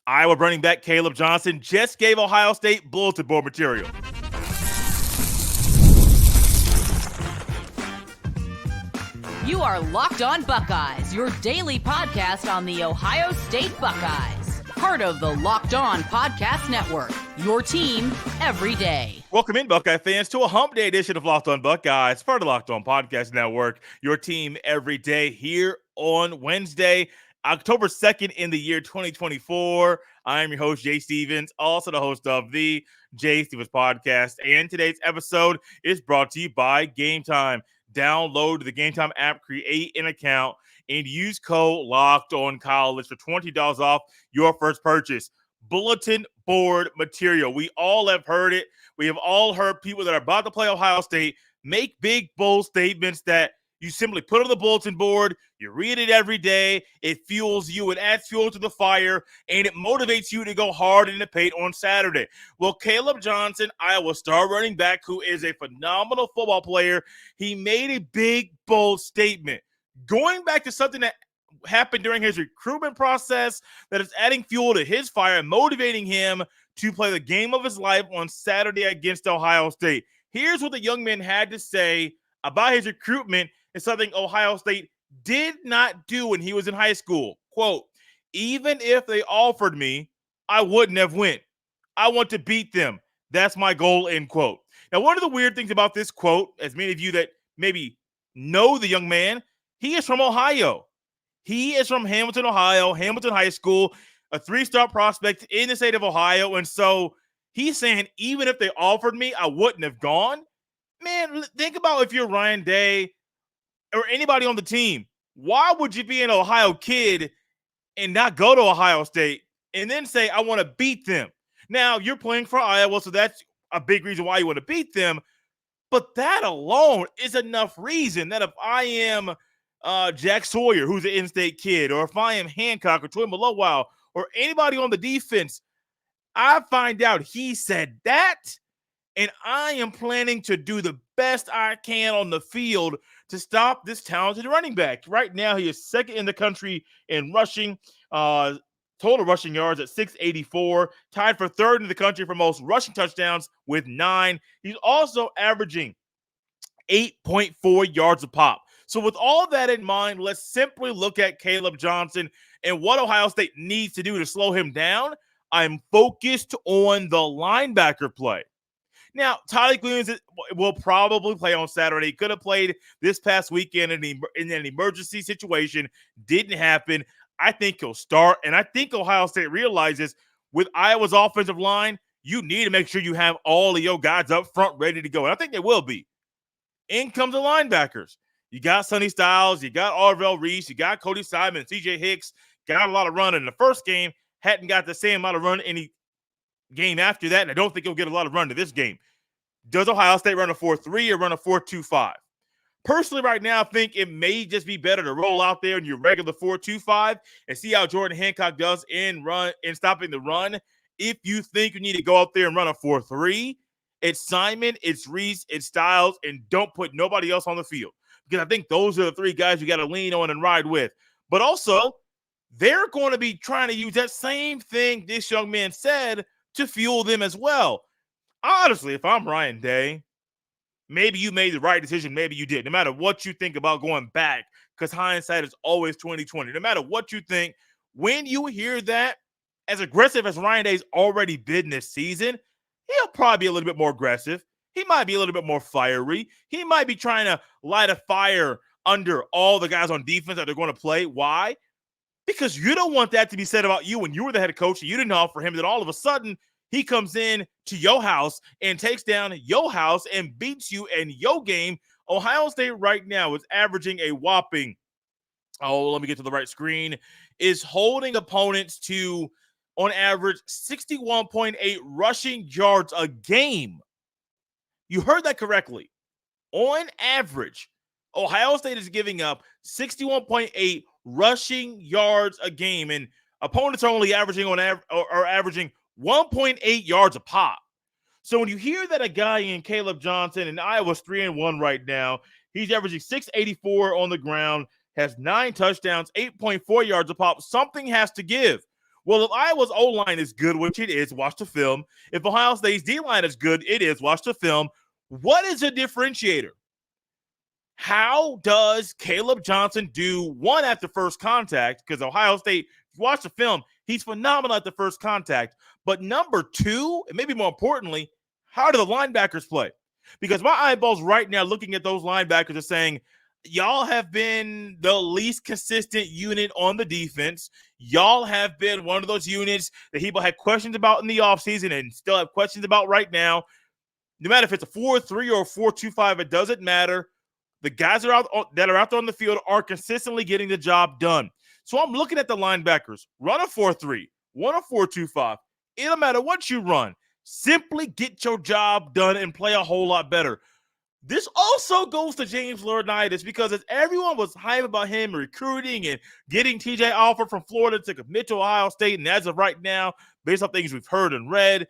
Iowa running back Kaleb Johnson just gave Ohio State bulletin board material. You are Locked On Buckeyes, your daily podcast on the Ohio State Buckeyes. Part of the Locked On Podcast Network, your team every day. Welcome in, Buckeye fans, to a hump day edition of Locked On Buckeyes, part of the Locked On Podcast Network, your team every day here on Wednesday, October 2nd in the year 2024. I am your host, Jay Stevens, also the host of the Jay Stevens Podcast. And today's episode is brought to you by Game Time. Download the Game Time app, create an account, and use code LOCKEDONCollege for $20 off your first purchase. Bulletin board material. We all have heard it. We have all heard people that are about to play Ohio State make big, bold statements that you simply put on the bulletin board. You read it every day. It fuels you. It adds fuel to the fire, and it motivates you to go hard in the paint on Saturday. Well, Kaleb Johnson, Iowa star running back, who is a phenomenal football player, he made a big, bold statement. Going back to something that happened during his recruitment process that is adding fuel to his fire and motivating him to play the game of his life on Saturday against Ohio State. Here's what the young man had to say about his recruitment and something Ohio State did not do when he was in high school. Quote, "Even if they offered me, I wouldn't have went. I want to beat them. That's my goal," end quote. Now, one of the weird things about this quote, as many of you that maybe know the young man, he is from Ohio. He is from Hamilton, Ohio, Hamilton High School, a three-star prospect in the state of Ohio. And so he's saying, even if they offered me, I wouldn't have gone. Man, think about if you're Ryan Day or anybody on the team. Why would you be an Ohio kid and not go to Ohio State and then say, I want to beat them? Now, you're playing for Iowa, so that's a big reason why you want to beat them. But that alone is enough reason that if I am Jack Sawyer, who's an in-state kid, or if I am Hancock or Troy Malowau or anybody on the defense, I find out he said that, and I am planning to do the best I can on the field to stop this talented running back. Right now, he is second in the country in rushing, total rushing yards at 684, tied for third in the country for most rushing touchdowns with 9. He's also averaging 8.4 yards a pop. So with all that in mind, let's simply look at Kaleb Johnson and what Ohio State needs to do to slow him down. I'm focused on the linebacker play. Now, Tyler Williams will probably play on Saturday. He could have played this past weekend in an emergency situation. Didn't happen. I think he'll start, and I think Ohio State realizes with Iowa's offensive line, you need to make sure you have all of your guys up front ready to go, and I think they will be. In comes the linebackers. You got Sonny Styles, you got Arvell Reese, you got Cody Simon, CJ Hicks, got a lot of run in the first game, hadn't got the same amount of run any game after that, and I don't think he'll get a lot of run to this game. Does Ohio State run a 4-3 or run a 4-2-5? Personally, right now, I think it may just be better to roll out there in your regular 4-2-5 and see how Jordan Hancock does in stopping the run. If you think you need to go out there and run a 4-3, it's Simon, it's Reese, it's Styles, and don't put nobody else on the field. Because I think those are the three guys you got to lean on and ride with. But also, they're going to be trying to use that same thing this young man said to fuel them as well. Honestly, if I'm Ryan Day, maybe you made the right decision, maybe you did. No matter what you think about going back, because hindsight is always 20/20. No matter what you think, when you hear that, as aggressive as Ryan Day's already been this season, he'll probably be a little bit more aggressive. He might be a little bit more fiery. He might be trying to light a fire under all the guys on defense that they're going to play. Why? Because you don't want that to be said about you when you were the head coach and you didn't offer him, that all of a sudden he comes in to your house and takes down your house and beats you in your game. Ohio State right now is averaging a whopping, let me get to the right screen, is holding opponents to, on average, 61.8 rushing yards a game. You heard that correctly. On average, Ohio State is giving up 61.8 rushing yards a game, and opponents are only averaging averaging 1.8 yards a pop. So when you hear that a guy in Kaleb Johnson, and Iowa's 3-1 right now, he's averaging 684 on the ground, has 9 touchdowns, 8.4 yards a pop, something has to give. Well, if Iowa's O-line is good, which it is, watch the film. If Ohio State's D-line is good, it is, watch the film. What is a differentiator? How does Kaleb Johnson do one at the first contact? Because Ohio State, if you watch the film, he's phenomenal at the first contact. But number two, and maybe more importantly, how do the linebackers play? Because my eyeballs right now looking at those linebackers are saying, y'all have been the least consistent unit on the defense. Y'all have been one of those units that people had questions about in the offseason and still have questions about right now. No matter if it's a 4-3 or a 4-2-5, it doesn't matter. The guys that are out there on the field are consistently getting the job done. So I'm looking at the linebackers. Run a 4-3, run a 4-2-5. It don't matter what you run. Simply get your job done and play a whole lot better. This also goes to James Laurinaitis because as everyone was hyped about him recruiting and getting TJ Alford from Florida to commit to Ohio State, and as of right now, based on things we've heard and read,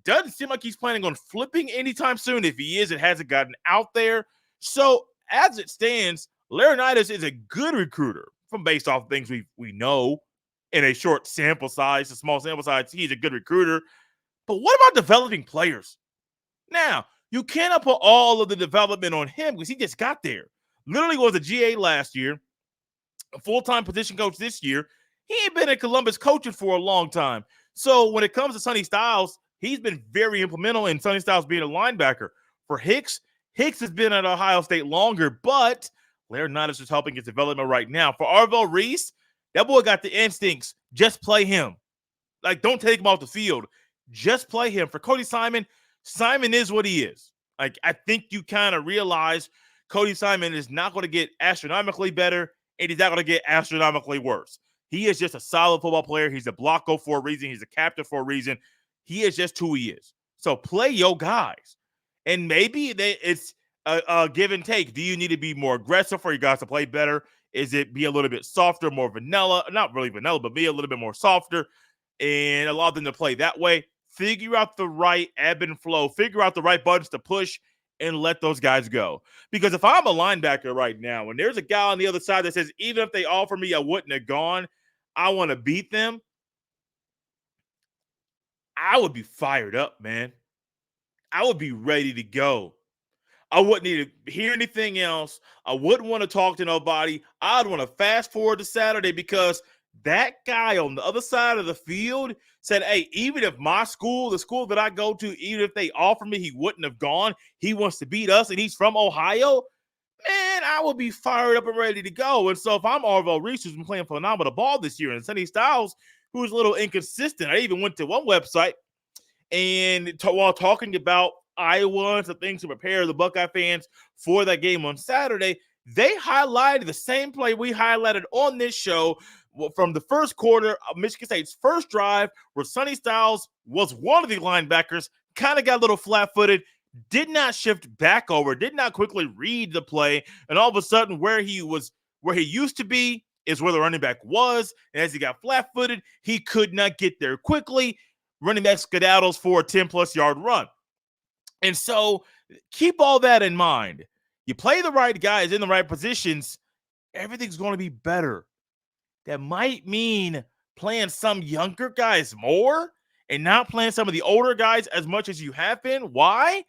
doesn't seem like he's planning on flipping anytime soon. If he is, it hasn't gotten out there. So as it stands, Laurinaitis is a good recruiter from based off things we know in a short sample size, a small sample size. He's a good recruiter. But what about developing players? Now, you cannot put all of the development on him because he just got there. Literally was a GA last year, a full-time position coach this year. He ain't been in Columbus coaching for a long time. So when it comes to Sonny Styles, he's been very implemental in Sonny Styles being a linebacker. For Hicks has been at Ohio State longer, but Laurinaitis is helping his development right now. For Arvell Reese, that boy got the instincts. Just play him. Like, don't take him off the field. Just play him. For Cody Simon is what he is. Like, I think you kind of realize Cody Simon is not going to get astronomically better, and he's not going to get astronomically worse. He is just a solid football player. He's a blocko for a reason. He's a captain for a reason. He is just who he is. So play your guys. And maybe it's a give and take. Do you need to be more aggressive for your guys to play better? Is it be a little bit softer, more vanilla? Not really vanilla, but be a little bit more softer and allow them to play that way. Figure out the right ebb and flow. Figure out the right buttons to push and let those guys go. Because if I'm a linebacker right now and there's a guy on the other side that says, even if they offer me, I wouldn't have gone, I want to beat them, I would be fired up, man. I would be ready to go. I wouldn't need to hear anything else. I wouldn't want to talk to nobody. I'd want to fast forward to Saturday because that guy on the other side of the field said, hey, even if my school, the school that I go to, even if they offer me, he wouldn't have gone. He wants to beat us, and he's from Ohio. Man, I would be fired up and ready to go. And so if I'm Arvell Reese, who's been playing phenomenal ball this year, and Sonny Styles, who's a little inconsistent, I even went to one website and while talking about Iowa and some things to prepare the Buckeye fans for that game on Saturday, they highlighted the same play we highlighted on this show from the first quarter of Michigan State's first drive, where Sonny Styles was one of the linebackers, kind of got a little flat-footed, did not shift back over, did not quickly read the play, and all of a sudden where he used to be is where the running back was, and as he got flat-footed, he could not get there quickly. Running back skedaddles for a 10-plus yard run. And so keep all that in mind. You play the right guys in the right positions, everything's going to be better. That might mean playing some younger guys more and not playing some of the older guys as much as you have been. Why?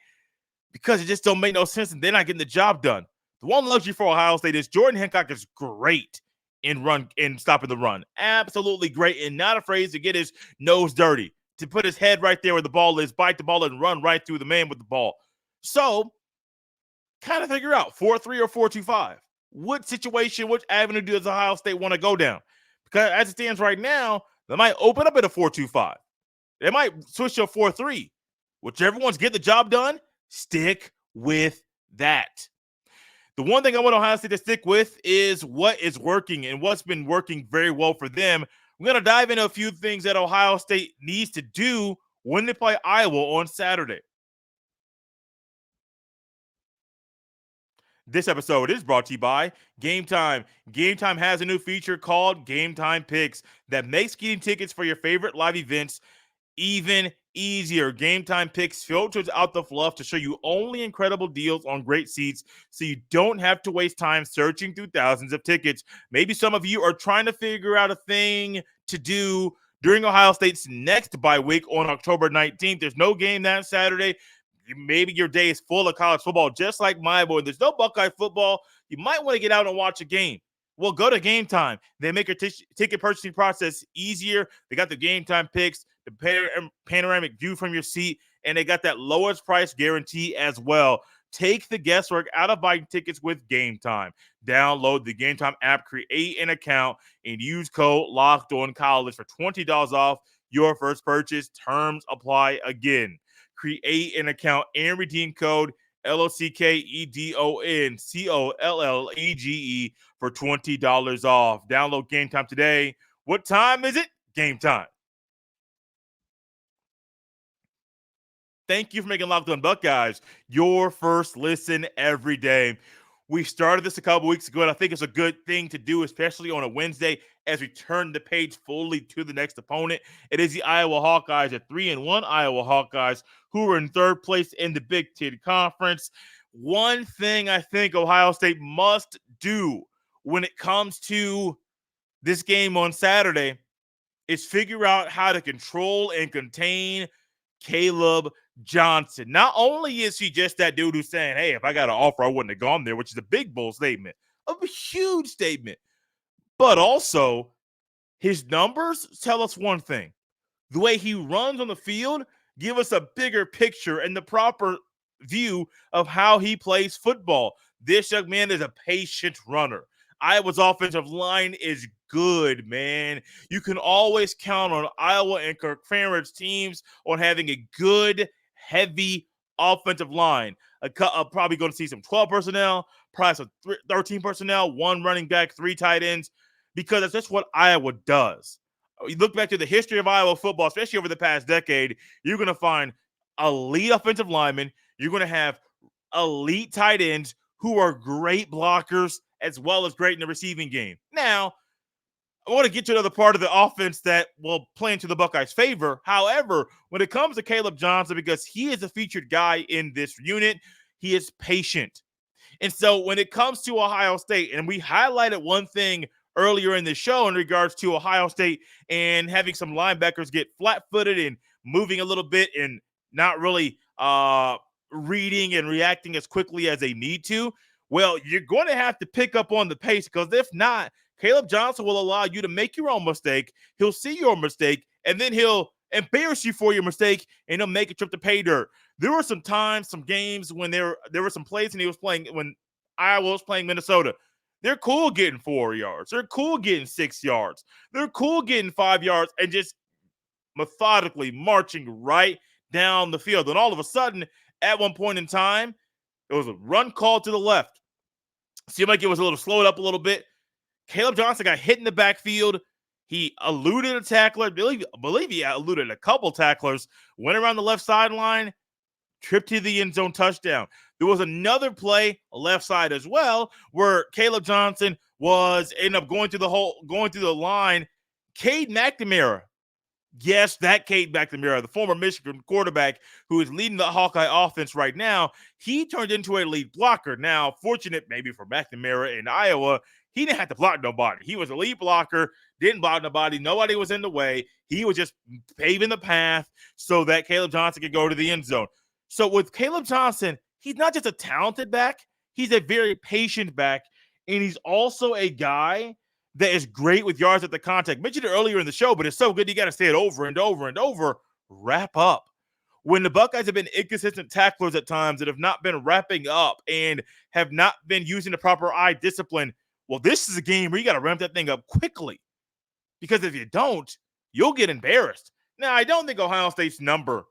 Because it just don't make no sense and they're not getting the job done. The one luxury for Ohio State is Jordan Hancock is great in stopping the run. Absolutely great and not afraid to get his nose dirty, to put his head right there where the ball is, bite the ball, and run right through the man with the ball. So, kind of figure out 4-3 or 4-2-5. What situation, which avenue does Ohio State want to go down? Because as it stands right now, they might open up at a 4-2-5. They might switch to a 4-3. Whichever one's get the job done, stick with that. The one thing I want Ohio State to stick with is what is working and what's been working very well for them. We're going to dive into a few things that Ohio State needs to do when they play Iowa on Saturday. This episode is brought to you by Game Time. Game Time has a new feature called Game Time Picks that makes getting tickets for your favorite live events even easier. Game Time Picks filters out the fluff to show you only incredible deals on great seats so you don't have to waste time searching through thousands of tickets. Maybe some of you are trying to figure out a thing to do During Ohio State's next bye week on October 19th, there's no game that Saturday. Maybe your day is full of college football, just like my boy. There's no Buckeye football. You might want to get out and watch a game. Well, go to Game Time. They make your ticket purchasing process easier. They got the Game Time picks, the panoramic view from your seat, and they got that lowest price guarantee as well. Take the guesswork out of buying tickets with Game Time. Download the Game Time app, create an account, and use code LOCKEDONCollege for $20 off your first purchase. Terms apply again. Create an account and redeem code LOCKEDONCOLLEGE for $20 off. Download Game Time today. What time is it? Game time. Thank you for making Locked On Buckeyes your first listen every day. We started this a couple weeks ago, and I think it's a good thing to do, especially on a Wednesday as we turn the page fully to the next opponent. It is the Iowa Hawkeyes, a 3-1 Iowa Hawkeyes, who are in third place in the Big Ten Conference. One thing I think Ohio State must do when it comes to this game on Saturday is figure out how to control and contain Kaleb Johnson. Not only is he just that dude who's saying, hey, if I got an offer, I wouldn't have gone there, which is a big, bold statement, a huge statement, but also his numbers tell us one thing. The way he runs on the field give us a bigger picture and the proper view of how he plays football. This young man is a patient runner. Iowa's offensive line is good, man. You can always count on Iowa and Kirk Ferentz teams on having a good, heavy offensive line. Probably going to see some 12 personnel, probably some 13 personnel, 1 running back, 3 tight ends, because that's just what Iowa does. You look back to the history of Iowa football, especially over the past decade, you're going to find elite offensive linemen. You're going to have elite tight ends who are great blockers as well as great in the receiving game. Now, I want to get to another part of the offense that will play into the Buckeyes' favor. However, when it comes to Kaleb Johnson, because he is a featured guy in this unit, he is patient. And so when it comes to Ohio State, and we highlighted one thing earlier in the show in regards to Ohio State and having some linebackers get flat-footed and moving a little bit and not really reading and reacting as quickly as they need to. Well, you're going to have to pick up on the pace, because if not, Kaleb Johnson will allow you to make your own mistake. He'll see your mistake, and then he'll embarrass you for your mistake, and he'll make a trip to pay dirt. There were some times, some games when there were some plays and he was playing when Iowa was playing Minnesota. They're cool getting 4 yards. They're cool getting 6 yards. They're cool getting 5 yards and just methodically marching right down the field. And all of a sudden, at one point in time, there was a run call to the left. Seemed like it was a little slowed up a little bit. Kaleb Johnson got hit in the backfield. He eluded a tackler. I believe he eluded a couple tacklers. Went around the left sideline, tripped to the end zone, touchdown. There was another play left side as well where Kaleb Johnson ended up going through the line. Cade McNamara. Yes, that Cade McNamara, the former Michigan quarterback who is leading the Hawkeye offense right now, he turned into a lead blocker. Now, fortunate maybe for McNamara in Iowa, he didn't have to block nobody. He was a lead blocker, didn't block nobody. Nobody was in the way. He was just paving the path so that Kaleb Johnson could go to the end zone. So with Kaleb Johnson, he's not just a talented back, he's a very patient back, and he's also a guy that is great with yards at the contact. Mentioned it earlier in the show, but it's so good you got to say it over and over and over. Wrap up. When the Buckeyes have been inconsistent tacklers at times that have not been wrapping up and have not been using the proper eye discipline, well, this is a game where you got to ramp that thing up quickly, because if you don't, you'll get embarrassed. Now, I don't think Ohio State's number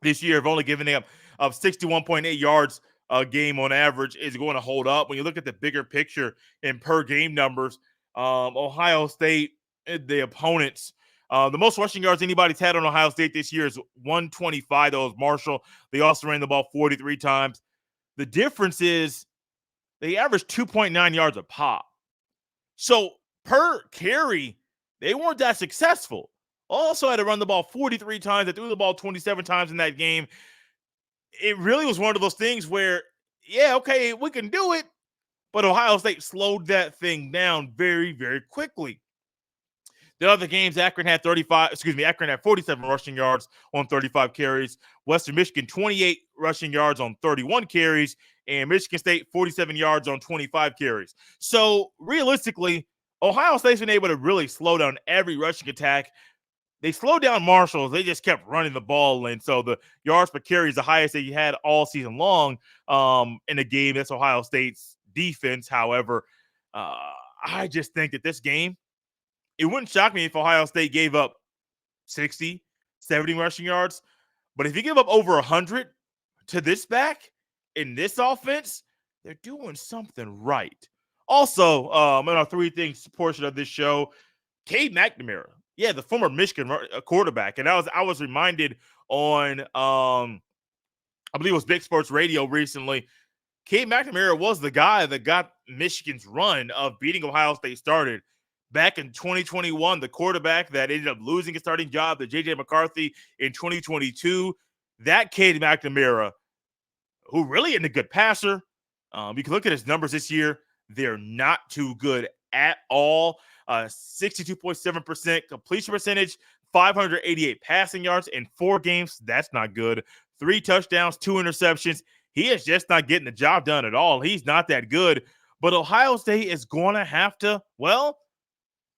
this year of only giving up 61.8 yards a game on average is going to hold up. When you look at the bigger picture and per game numbers, Ohio State, the opponents, the most rushing yards anybody's had on Ohio State this year is 125. That was Marshall. They also ran the ball 43 times. The difference is they averaged 2.9 yards a pop. So per carry, they weren't that successful. Also had to run the ball 43 times. They threw the ball 27 times in that game. It really was one of those things where, yeah, okay, we can do it, but Ohio State slowed that thing down very, very quickly. The other games, Akron had 47 rushing yards on 35 carries. Western Michigan, 28 rushing yards on 31 carries. And Michigan State, 47 yards on 25 carries. So realistically, Ohio State's been able to really slow down every rushing attack. They slowed down Marshall. They just kept running the ball. And so the yards per carry is the highest that you had all season long in a game. That's Ohio State's defense. However, I just think that this game, it wouldn't shock me if Ohio State gave up 60, 70 rushing yards. But if you give up over 100 to this back in this offense, they're doing something right. Also, in our three things portion of this show, Cade McNamara, the former Michigan quarterback, and I was reminded on I believe it was Big Sports Radio recently. Cade McNamara was the guy that got Michigan's run of beating Ohio State started back in 2021. The quarterback that ended up losing his starting job to J.J. McCarthy in 2022. That Cade McNamara, who really isn't a good passer. You can look at his numbers this year. They're not too good at all. 62.7% completion percentage, 588 passing yards in 4 games. That's not good. 3 touchdowns, 2 interceptions. He is just not getting the job done at all. He's not that good. But Ohio State is going to have to,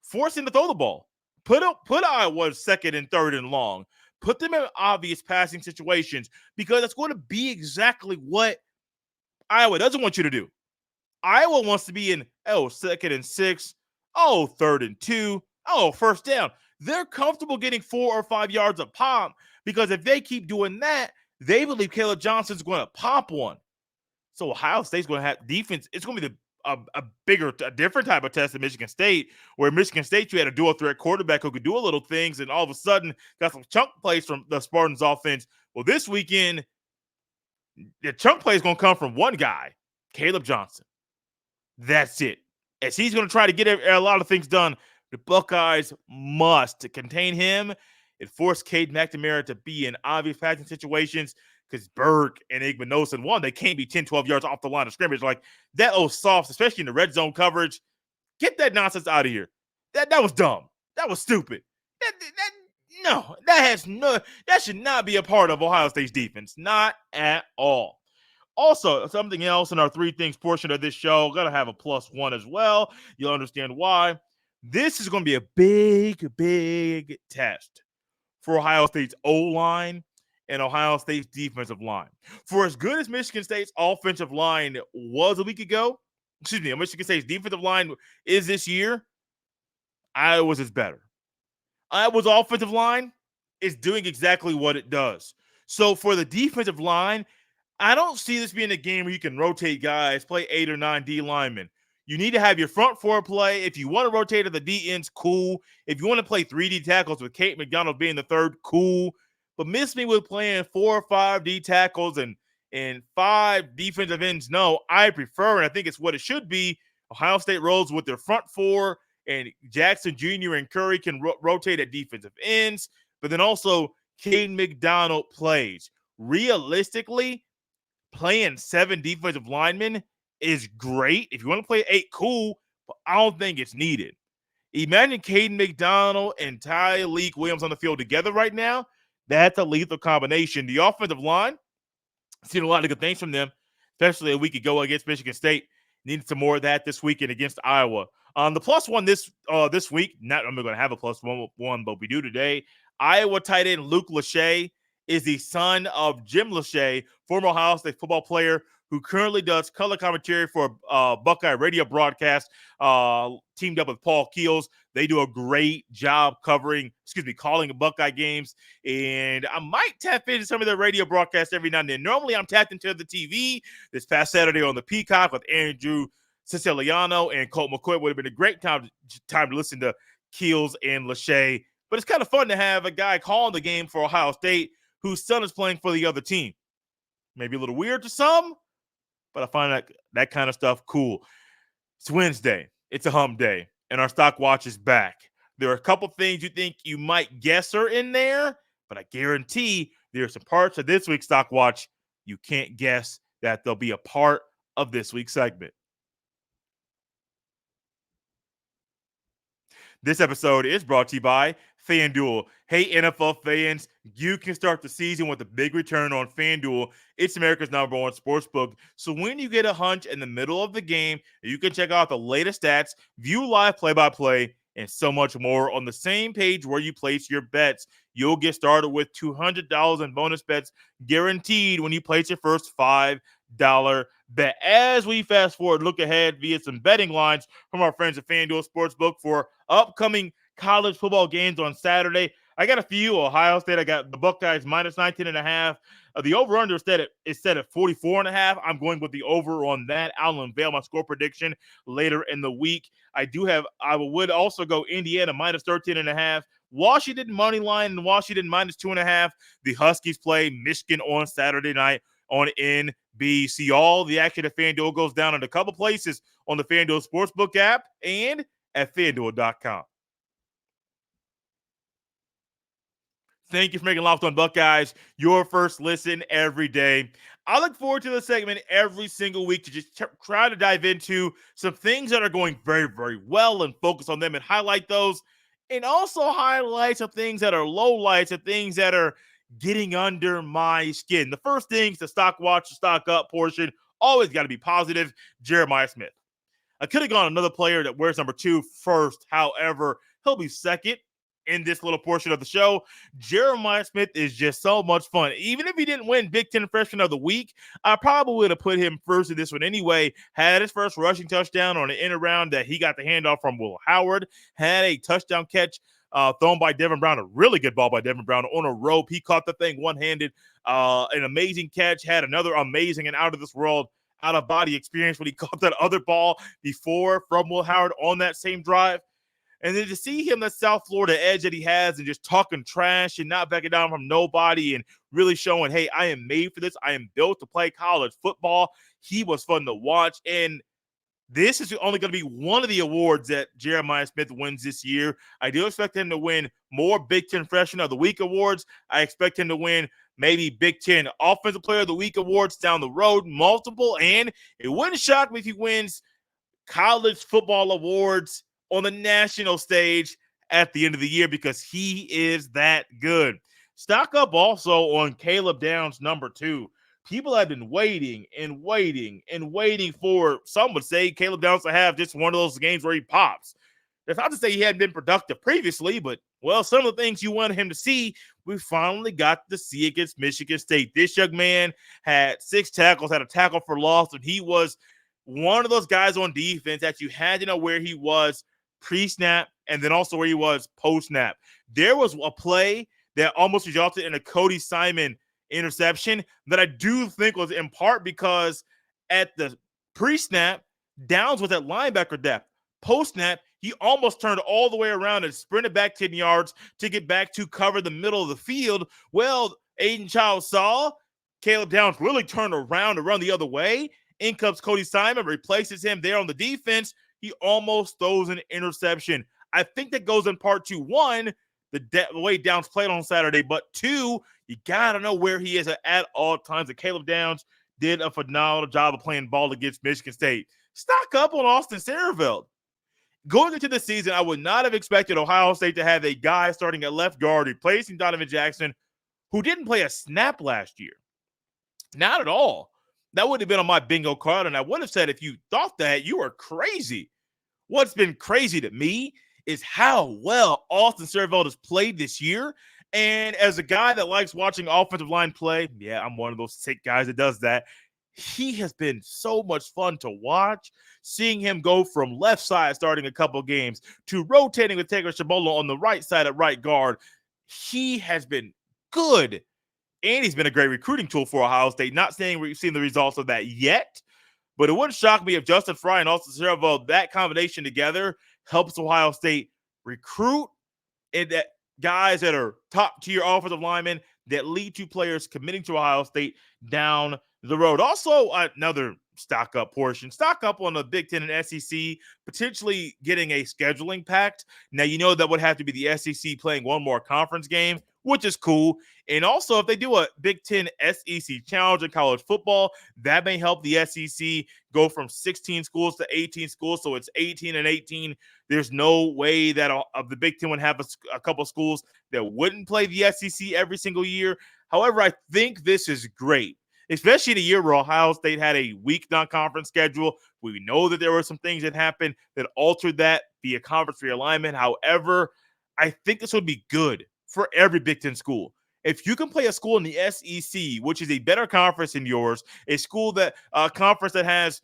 force him to throw the ball. Put Iowa second and third and long. Put them in obvious passing situations because it's going to be exactly what Iowa doesn't want you to do. Iowa wants to be in, second and 6, third and 2, first down. They're comfortable getting 4 or 5 yards a pop because if they keep doing that, they believe Kaleb Johnson's going to pop one. So Ohio State's going to have defense. It's going to be a different type of test than Michigan State, where Michigan State, you had a dual threat quarterback who could do a little things and all of a sudden got some chunk plays from the Spartans offense. Well, this weekend, the chunk play is going to come from one guy, Kaleb Johnson. That's it. As he's going to try to get a lot of things done, the Buckeyes must contain him and force Cade McNamara to be in obvious passing situations because Burke and Igmanosin, they can't be 10, 12 yards off the line of scrimmage. Like that soft, especially in the red zone coverage. Get that nonsense out of here. That was dumb. That was stupid. That should not be a part of Ohio State's defense. Not at all. Also, something else in our three things portion of this show, going to have a +1 as well. You'll understand why. This is going to be a big, big test for Ohio State's O-line and Ohio State's defensive line. For as good as Michigan State's offensive line was a week ago, Michigan State's defensive line is this year, Iowa's is better. Iowa's offensive line is doing exactly what it does. So for the defensive line, I don't see this being a game where you can rotate guys, play 8 or 9 D linemen. You need to have your front 4 play. If you want to rotate to the D ends, cool. If you want to play 3D tackles with Cade McNamara being the third, cool. But miss me with playing 4 or 5 D tackles and 5 defensive ends. No, I prefer, and I think it's what it should be, Ohio State rolls with their front 4, and Jackson Jr. and Curry can rotate at defensive ends. But then also, Cade McNamara plays. Realistically, playing 7 defensive linemen is great. If you want to play 8, cool, but I don't think it's needed. Imagine Cade McNamara and Tyleik Williams on the field together right now. That's a lethal combination. The offensive line, seen a lot of good things from them, especially a week ago against Michigan State. Needed some more of that this weekend against Iowa. The +1 this week, not I'm going to have a +1, but we do today. Iowa tight end Luke Lachey is the son of Jim Lachey, former Ohio State football player who currently does color commentary for Buckeye radio broadcast, teamed up with Paul Keels. They do a great job calling Buckeye games, and I might tap into some of their radio broadcasts every now and then. Normally, I'm tapped into the TV. This past Saturday on the Peacock with Andrew Siciliano and Colt McCoy would have been a great time to listen to Keels and Lachey. But it's kind of fun to have a guy calling the game for Ohio State whose son is playing for the other team. Maybe a little weird to some, but I find that kind of stuff cool. It's Wednesday. It's a hump day, and our stock watch is back. There are a couple things you think you might guess are in there, but I guarantee there are some parts of this week's stock watch you can't guess that they'll be a part of this week's segment. This episode is brought to you by FanDuel. Hey, NFL fans, you can start the season with a big return on FanDuel. It's America's #1 sportsbook. So when you get a hunch in the middle of the game, you can check out the latest stats, view live play-by-play, and so much more on the same page where you place your bets. You'll get started with $200 in bonus bets guaranteed when you place your first $5 bet. As we fast forward, look ahead via some betting lines from our friends at FanDuel Sportsbook for upcoming college football games on Saturday. I got a few. Ohio State, I got the Buckeyes minus 19.5. The over-under is set at 44.5. I'm going with the over on that. I'll unveil my score prediction later in the week. I would also go Indiana minus 13.5. Washington money line and Washington minus 2.5. The Huskies play Michigan on Saturday night on NBC. All the action at FanDuel goes down in a couple places on the FanDuel Sportsbook app and at FanDuel.com. Thank you for making Locked On Buckeyes your first listen every day. I look forward to this segment every single week to just try to dive into some things that are going very, very well and focus on them and highlight those, and also highlight some things that are lowlights and things that are getting under my skin. The first thing is the stock watch, the stock up portion. Always got to be positive. Jeremiah Smith. I could have gone another player that wears number 2 first. However, he'll be second in this little portion of the show. Jeremiah Smith is just so much fun. Even if he didn't win Big Ten Freshman of the Week, I probably would have put him first in this one anyway. Had his first rushing touchdown on an end around that he got the handoff from Will Howard. Had a touchdown catch thrown by Devin Brown, a really good ball by Devin Brown on a rope. He caught the thing one-handed. An amazing catch. Had another amazing and out-of-this-world out-of-body experience when he caught that other ball before from Will Howard on that same drive. And then to see him, that South Florida edge that he has, and just talking trash and not backing down from nobody and really showing, hey, I am made for this. I am built to play college football. He was fun to watch. And this is only going to be one of the awards that Jeremiah Smith wins this year. I do expect him to win more Big Ten Freshman of the Week awards. I expect him to win maybe Big Ten Offensive Player of the Week awards down the road, multiple. And it wouldn't shock me if he wins college football awards on the national stage at the end of the year, because he is that good. Stock up also on Kaleb Downs, number 2. People have been waiting and waiting and waiting for, some would say, Kaleb Downs to have just one of those games where he pops. That's not to say he hadn't been productive previously, but, well, some of the things you wanted him to see, we finally got to see against Michigan State. This young man had 6 tackles, had a tackle for loss, and he was one of those guys on defense that you had to know where he was pre-snap and then also where he was post-snap. There was a play that almost resulted in a Cody Simon interception that I do think was in part because at the pre-snap, Downs was at linebacker depth. Post-snap, he almost turned all the way around and sprinted back 10 yards to get back to cover the middle of the field. Well, Aiden Child saw Kaleb Downs really turn around and run the other way. In comes Cody Simon, replaces him there on the defense. He almost throws an interception. I think that goes in part to, 1, the way Downs played on Saturday, but 2, you got to know where he is at all times. And Kaleb Downs did a phenomenal job of playing ball against Michigan State. Stock up on Austin Siereveld. Going into the season, I would not have expected Ohio State to have a guy starting at left guard replacing Donovan Jackson who didn't play a snap last year. Not at all. That would have been on my bingo card, and I would have said, if you thought that, you are crazy. What's been crazy to me is how well Austin Siereveld has played this year. And as a guy that likes watching offensive line play, yeah, I'm one of those sick guys that does that. He has been so much fun to watch, seeing him go from left side starting a couple games to rotating with Taylor Shabola on the right side at right guard. He has been good. And he's been a great recruiting tool for Ohio State. Not saying we've seen the results of that yet, but it wouldn't shock me if Justin Fry and Austin Siereveld, that combination together, helps Ohio State recruit, and that guys that are top-tier offensive linemen that lead to players committing to Ohio State down the road. Also, another stock up portion. Stock up on the Big Ten and SEC, potentially getting a scheduling pact. Now, you know that would have to be the SEC playing one more conference game, which is cool. And also, if they do a Big Ten SEC challenge in college football, that may help the SEC go from 16 schools to 18 schools. So it's 18 and 18. There's no way that the Big Ten would have a couple schools that wouldn't play the SEC every single year. However, I think this is great, especially the year where Ohio State had a weak non-conference schedule. We know that there were some things that happened that altered that via conference realignment. However, I think this would be good for every Big Ten school. If you can play a school in the SEC, which is a better conference than yours, a conference that has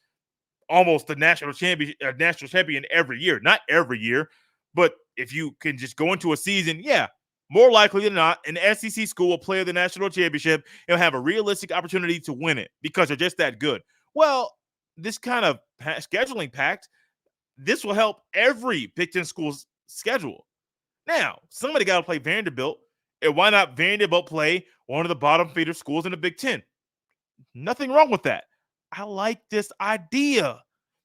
almost the national champion every year, not every year, but if you can just go into a season, yeah, more likely than not, an SEC school will play the national championship and have a realistic opportunity to win it because they're just that good. Well, this kind of scheduling pact, this will help every Big Ten school's schedule. Now, somebody got to play Vanderbilt, and why not Vanderbilt play one of the bottom feeder schools in the Big Ten? Nothing wrong with that. I like this idea.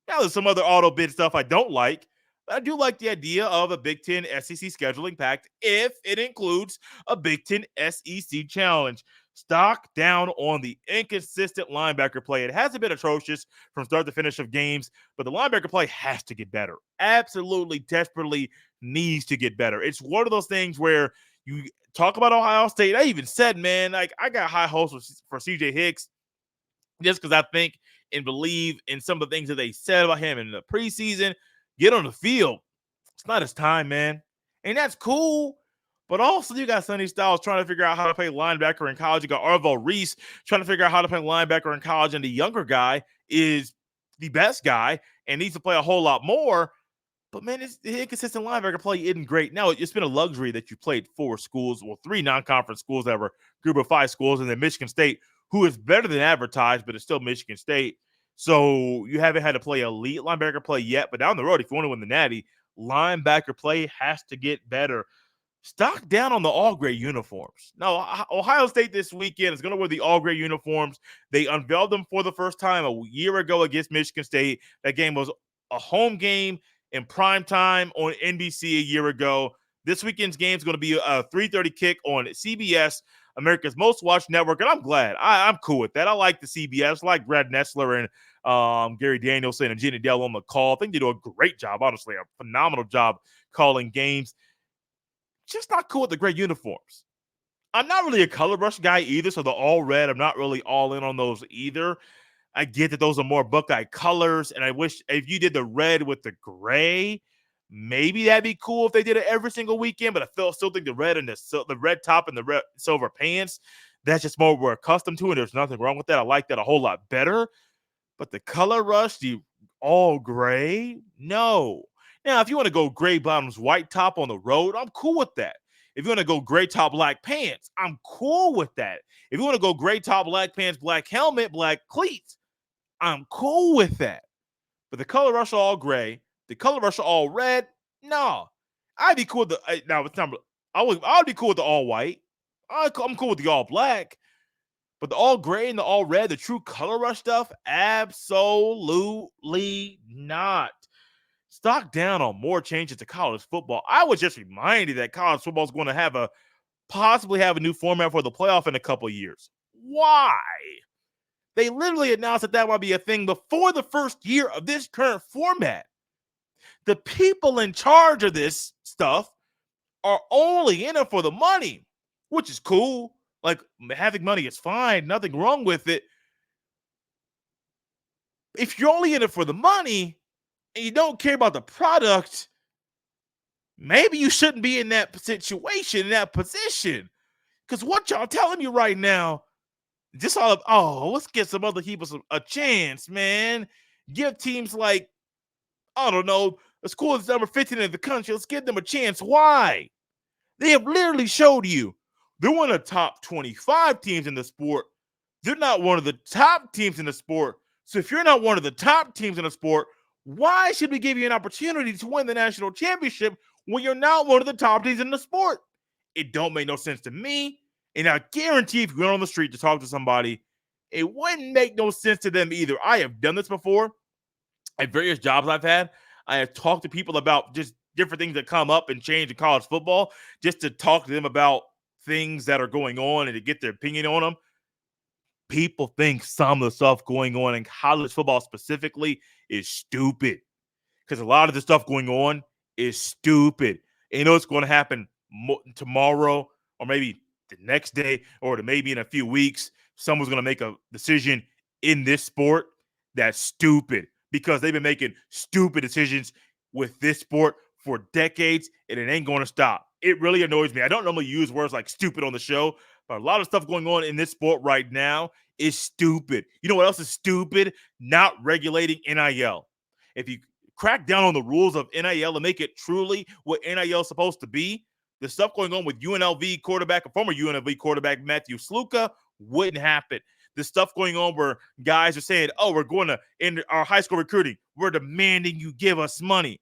Now, there's some other auto bid stuff I don't like, but I do like the idea of a Big Ten SEC scheduling pact if it includes a Big Ten SEC challenge. Stock down on the inconsistent linebacker play. It hasn't been atrocious from start to finish of games, but the linebacker play has to get better. Absolutely, desperately needs to get better. It's one of those things where you talk about Ohio State. I even said, man, like I got high hopes for CJ Hicks just because I think and believe in some of the things that they said about him in the preseason. Get on the field. It's not his time, man. And that's cool. But also, you got Sonny Styles trying to figure out how to play linebacker in college. You got Arvo Reese trying to figure out how to play linebacker in college. And the younger guy is the best guy and needs to play a whole lot more. But, man, the inconsistent linebacker play isn't great. Now, it's been a luxury that you played 4 schools, well, 3 non-conference schools that were group of 5 schools, and then Michigan State, who is better than advertised, but it's still Michigan State. So you haven't had to play elite linebacker play yet. But down the road, if you want to win the Natty, linebacker play has to get better. Stock down on the all-gray uniforms. Now, Ohio State this weekend is going to wear the all-gray uniforms. They unveiled them for the first time a year ago against Michigan State. That game was a home game in prime time on NBC a year ago. This weekend's game is going to be a 3:30 kick on CBS, America's most watched network, and I'm glad. I'm cool with that. I like the CBS. I like Brad Nessler and Gary Danielson and Jenny Dell on the call. I think they do a great job, honestly, a phenomenal job calling games. Just not cool with the gray uniforms. I'm not really a color rush guy either, so the all red, I'm not really all in on those either. I get that those are more Buckeye colors, and I wish if you did the red with the gray, maybe that'd be cool if they did it every single weekend, but I still think the red and the red top and the red silver pants, that's just more we're accustomed to, and there's nothing wrong with that. I like that a whole lot better. But the color rush, the all gray, no. Now, if you want to go gray bottoms, white top on the road, I'm cool with that. If you want to go gray top, black pants, I'm cool with that. If you want to go gray top, black pants, black helmet, black cleats, I'm cool with that. But the color rush all gray, the color rush all red, no. I'd be cool with the now. It's not. I'd be cool with the all white. I'm cool with the all black. But the all gray and the all red, the true color rush stuff, absolutely not. Stock down on more changes to college football. I was just reminded that college football is going to possibly have a new format for the playoff in a couple of years. Why? They literally announced that might be a thing before the first year of this current format. The people in charge of this stuff are only in it for the money, which is cool. Like, having money is fine. Nothing wrong with it. If you're only in it for the money and you don't care about the product, maybe you shouldn't be in that situation, in that position. Because what y'all telling me right now, just all of, let's get some other people a chance, man. Give teams like, I don't know, the school that's number 15 in the country, let's give them a chance. Why? They have literally showed you they're one of the top 25 teams in the sport. They're not one of the top teams in the sport. So if you're not one of the top teams in the sport, why should we give you an opportunity to win the national championship when you're not one of the top teams in the sport? It don't make no sense to me. And I guarantee if you went on the street to talk to somebody, it wouldn't make no sense to them either. I have done this before at various jobs I've had. I have talked to people about just different things that come up and change in college football just to talk to them about things that are going on and to get their opinion on them, people think some of the stuff going on in college football specifically is stupid. Because a lot of the stuff going on is stupid. And you know what's going to happen tomorrow or maybe the next day or maybe in a few weeks? Someone's going to make a decision in this sport that's stupid because they've been making stupid decisions with this sport for decades, and it ain't going to stop. It really annoys me. I don't normally use words like stupid on the show, but a lot of stuff going on in this sport right now is stupid. You know what else is stupid? Not regulating NIL. If you crack down on the rules of NIL and make it truly what NIL is supposed to be, the stuff going on with UNLV quarterback, a former UNLV quarterback, Matthew Sluka, wouldn't happen. The stuff going on where guys are saying, oh, we're going to end our high school recruiting. We're demanding you give us money.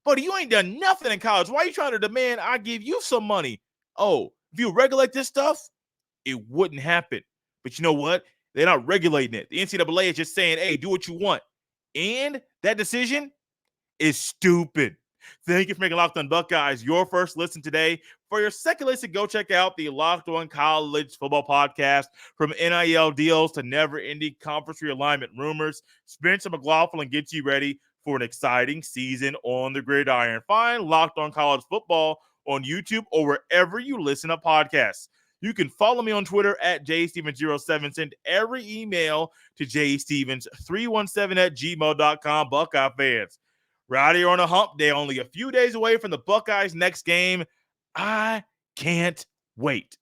Buddy, you ain't done nothing in college. Why are you trying to demand I give you some money? Oh, if you regulate this stuff, it wouldn't happen. But you know what? They're not regulating it. The NCAA is just saying, hey, do what you want. And that decision is stupid. Thank you for making Locked On Buckeyes your first listen today. For your second listen, go check out the Locked On College Football Podcast. From NIL deals to never-ending conference realignment rumors, Spencer McLaughlin gets you ready for an exciting season on the gridiron. Find Locked On College Football on YouTube or wherever you listen to podcasts. You can follow me on Twitter at jstevens07. Send every email to jstevens317@gmail.com. Buckeye fans, right here on a hump day, only a few days away from the Buckeyes' next game. I can't wait.